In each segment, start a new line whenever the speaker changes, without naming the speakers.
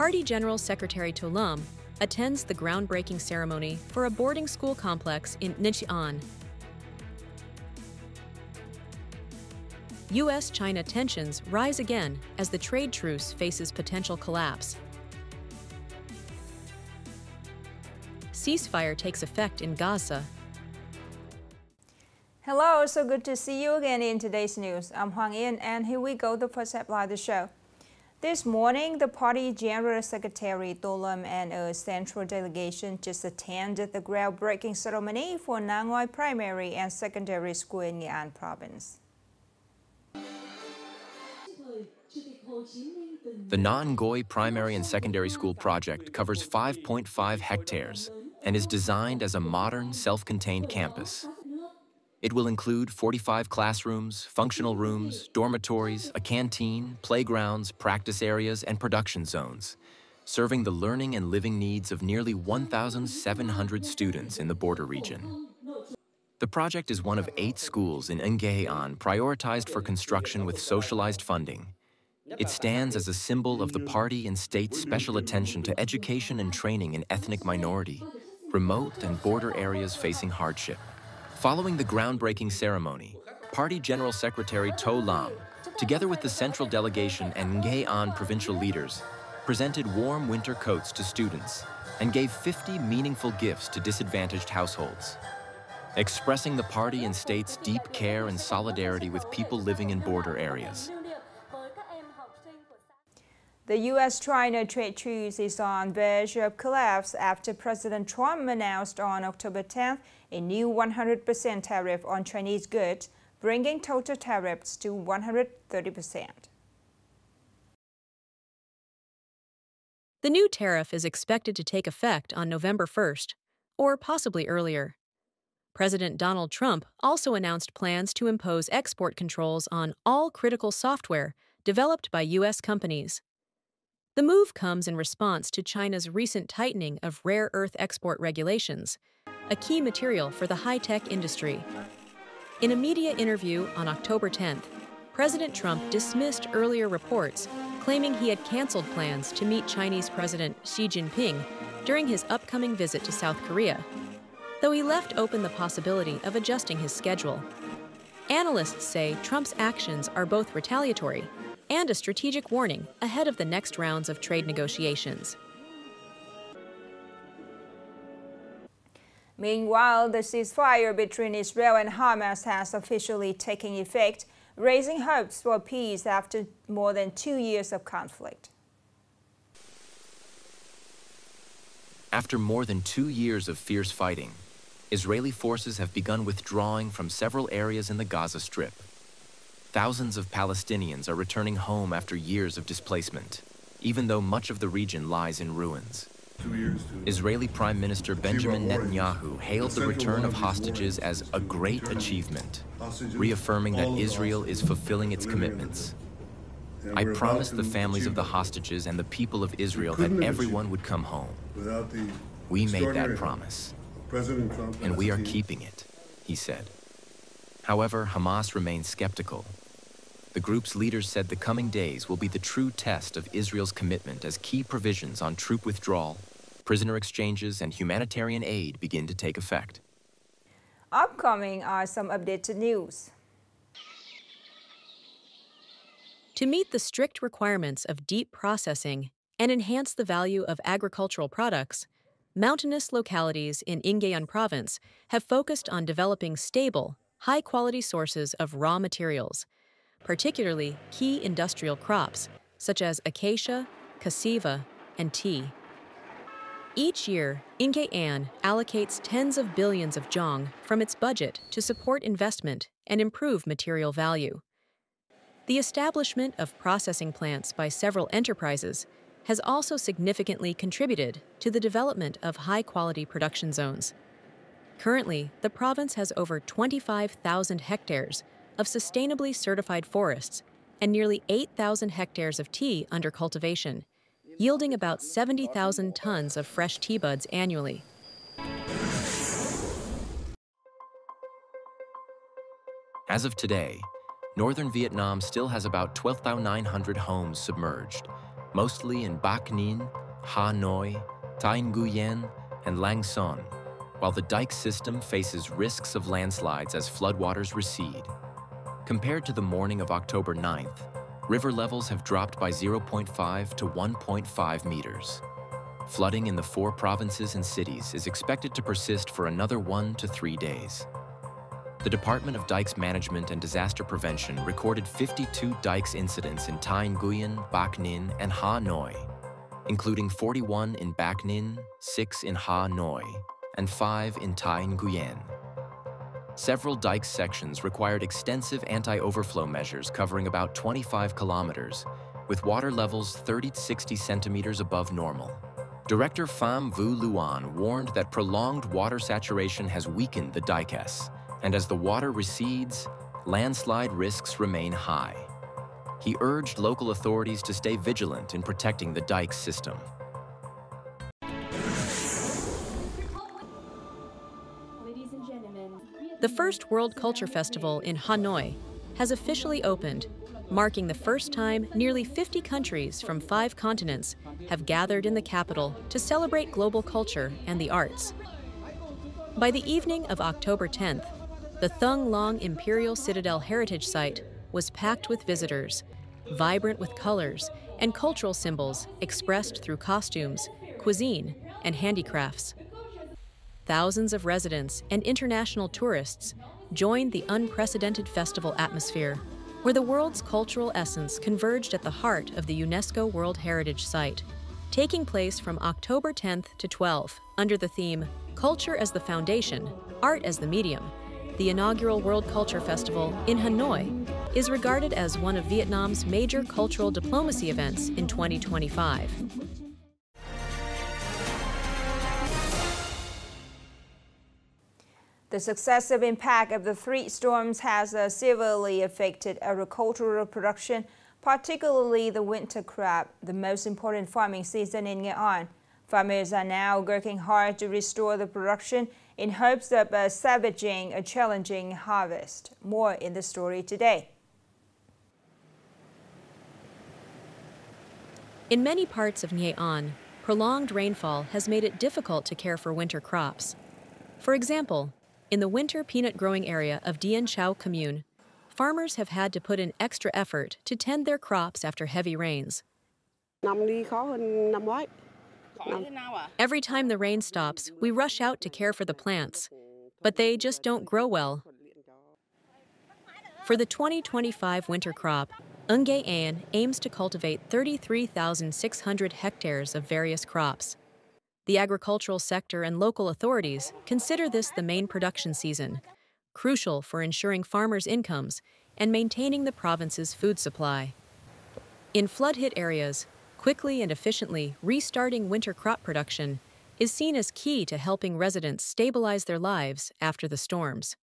Party General Secretary Tô Lâm attends the groundbreaking ceremony for a boarding school complex in Nghệ An. U.S. China tensions rise again as the trade truce faces potential collapse. Ceasefire takes effect in Gaza.
Hello, so good to see you again in today's news. I'm Hoàng Yên, and here we go, the first headline of the show. This morning, the Party General Secretary Tô Lâm and a central delegation just attended the groundbreaking ceremony for Nang Ngoi Primary and Secondary School in Nghệ An Province.
The Nang Ngoi Primary and Secondary School project covers 5.5 hectares and is designed as a modern, self-contained campus. It will include 45 classrooms, functional rooms, dormitories, a canteen, playgrounds, practice areas, and production zones, serving the learning and living needs of nearly 1,700 students in the border region. The project is one of 8 schools in Nghệ An prioritized for construction with socialized funding. It stands as a symbol of the party and state's special attention to education and training in ethnic minority, remote and border areas facing hardship. Following the groundbreaking ceremony, Party General Secretary Tô Lâm, together with the central delegation and Nghệ An provincial leaders, presented warm winter coats to students and gave 50 meaningful gifts to disadvantaged households, expressing the party and state's deep care and solidarity with people living in border areas.
The U.S.-China trade truce is on verge of collapse after President Trump announced on October 10th a new 100% tariff on Chinese goods, bringing total tariffs to 130%.
The new tariff is expected to take effect on November 1st, or possibly earlier. President Donald Trump also announced plans to impose export controls on all critical software developed by U.S. companies. The move comes in response to China's recent tightening of rare earth export regulations, a key material for the high-tech industry. In a media interview on October 10th, President Trump dismissed earlier reports claiming he had canceled plans to meet Chinese President Xi Jinping during his upcoming visit to South Korea, though he left open the possibility of adjusting his schedule. Analysts say Trump's actions are both retaliatory and a strategic warning ahead of the next rounds of trade negotiations.
Meanwhile, the ceasefire between Israel and Hamas has officially taken effect, raising hopes for peace after more than 2 years of conflict.
After more than 2 years of fierce fighting, Israeli forces have begun withdrawing from several areas in the Gaza Strip. Thousands of Palestinians are returning home after years of displacement, even though much of the region lies in ruins. Israeli Prime Minister Benjamin Netanyahu hailed the return of hostages as a great achievement, reaffirming that Israel is fulfilling its commitments. I promised the families of the hostages and the people of Israel that everyone would come home. We made that promise, and we are keeping it, he said. However, Hamas remains skeptical. The group's leaders said the coming days will be the true test of Israel's commitment as key provisions on troop withdrawal, prisoner exchanges, and humanitarian aid begin to take effect.
Upcoming are some updated news.
To meet the strict requirements of deep processing and enhance the value of agricultural products, mountainous localities in Nghệ An Province have focused on developing stable, high-quality sources of raw materials, particularly key industrial crops such as acacia, cassava, and tea. Each year, Nghệ An allocates tens of billions of dong from its budget to support investment and improve material value. The establishment of processing plants by several enterprises has also significantly contributed to the development of high-quality production zones. Currently, the province has over 25,000 hectares of sustainably certified forests and nearly 8,000 hectares of tea under cultivation, yielding about 70,000 tons of fresh tea buds annually.
As of today, northern Vietnam still has about 12,900 homes submerged, mostly in Bac Ninh, Ha Noi, Thanh Nguyen, and Lang Son, while the dike system faces risks of landslides as floodwaters recede. Compared to the morning of October 9th, river levels have dropped by 0.5 to 1.5 meters. Flooding in the 4 provinces and cities is expected to persist for another 1 to 3 days. The Department of Dikes Management and Disaster Prevention recorded 52 dikes incidents in Thanh Nguyen, Bac Ninh, and Ha Noi, including 41 in Bac Ninh, 6 in Ha Noi, and 5 in Thanh Nguyen. Several dike sections required extensive anti-overflow measures covering about 25 kilometers, with water levels 30 to 60 centimeters above normal. Director Pham Vu Luan warned that prolonged water saturation has weakened the dikes, and as the water recedes, landslide risks remain high. He urged local authorities to stay vigilant in protecting the dike system.
The first World Culture Festival in Hanoi has officially opened, marking the first time nearly 50 countries from 5 continents have gathered in the capital to celebrate global culture and the arts. By the evening of October 10th, the Thung Long Imperial Citadel Heritage Site was packed with visitors, vibrant with colors and cultural symbols expressed through costumes, cuisine, and handicrafts. Thousands of residents and international tourists joined the unprecedented festival atmosphere, where the world's cultural essence converged at the heart of the UNESCO World Heritage Site. Taking place from October 10th to 12th under the theme Culture as the Foundation, Art as the Medium, the inaugural World Culture Festival in Hanoi is regarded as one of Vietnam's major cultural diplomacy events in 2025.
The successive impact of the 3 storms has severely affected agricultural production, particularly the winter crop, the most important farming season in Nghệ An. Farmers are now working hard to restore the production in hopes of salvaging a challenging harvest. More in the story today.
In many parts of Nghệ An, prolonged rainfall has made it difficult to care for winter crops. For example, in the winter peanut growing area of Dien Chau Commune, farmers have had to put in extra effort to tend their crops after heavy rains. Every time the rain stops, we rush out to care for the plants, but they just don't grow well. For the 2025 winter crop, Nghệ An aims to cultivate 33,600 hectares of various crops. The agricultural sector and local authorities consider this the main production season, crucial for ensuring farmers' incomes and maintaining the province's food supply. In flood-hit areas, quickly and efficiently restarting winter crop production is seen as key to helping residents stabilize their lives after the storms.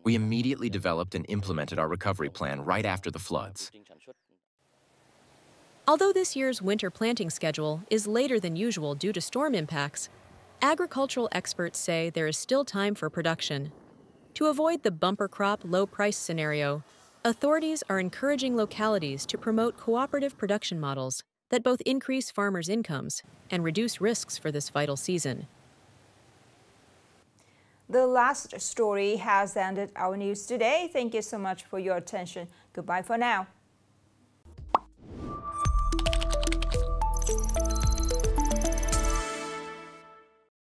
We immediately developed and implemented our recovery plan right after the floods.
Although this year's winter planting schedule is later than usual due to storm impacts, agricultural experts say there is still time for production. To avoid the bumper crop low-price scenario, authorities are encouraging localities to promote cooperative production models that both increase farmers' incomes and reduce risks for this vital season.
The last story has ended our news today. Thank you so much for your attention. Goodbye for now.